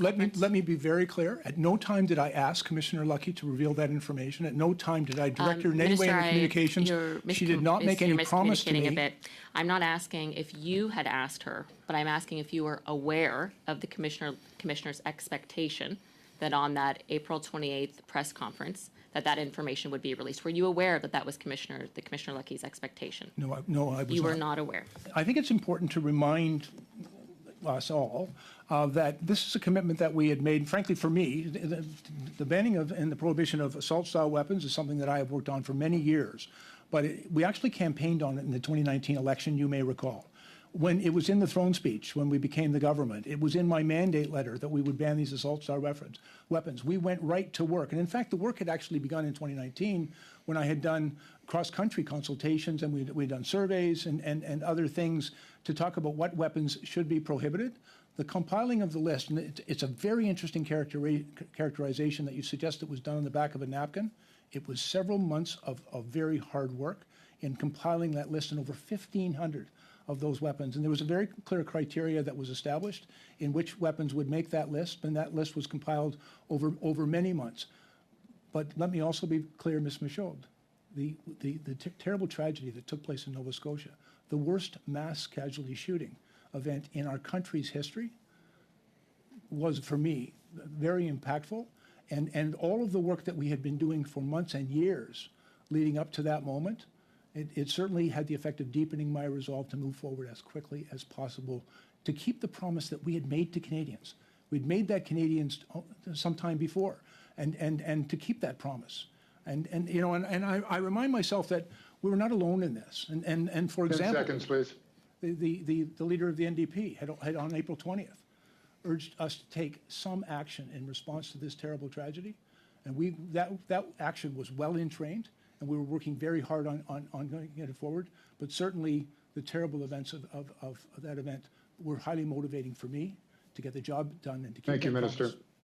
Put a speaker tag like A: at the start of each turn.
A: Let me be very clear. At no time did I ask Commissioner Lucky to reveal that information. At no time did I direct her in any way in the communications. She did not make any promise to me.
B: A bit. I'm not asking if you had asked her, but I'm asking if you were aware of the commissioner's expectation that on that April 28th press conference that information would be released. Were you aware that that was Commissioner Lucky's expectation?
A: No, I was not.
B: You were not aware.
A: I think it's important to remind us all that this is a commitment that we had made. Frankly, for me, the banning of and the prohibition of assault-style weapons is something that I have worked on for many years. But we actually campaigned on it in the 2019 election, you may recall. When it was in the throne speech, when we became the government, it was in my mandate letter that we would ban these assault-style weapons. We went right to work. And in fact, the work had actually begun in 2019 when I had done cross-country consultations and we'd done surveys and other things to talk about what weapons should be prohibited. The compiling of the list, and it's a very interesting characterization that you suggest it was done on the back of a napkin. It was several months of very hard work in compiling that list, and over 1,500 of those weapons. And there was a very clear criteria that was established in which weapons would make that list, and that list was compiled over many months. But let me also be clear, Ms. Michaud, the terrible tragedy that took place in Nova Scotia, the worst mass casualty shooting event in our country's history, was, for me, very impactful. And all of the work that we had been doing for months and years leading up to that moment, it certainly had the effect of deepening my resolve to move forward as quickly as possible to keep the promise that we had made to Canadians. We'd made that Canadians some time before, and to keep that promise. And I remind myself that we were not alone in this. And for example,
C: 10 seconds, please.
A: The leader of the NDP had on April 20th urged us to take some action in response to this terrible tragedy, and that action was well entrained. And we were working very hard on getting it forward. But certainly the terrible events of that event were highly motivating for me to get the job done and to keep
C: Thank you,
A: that
C: Minister.
A: promise.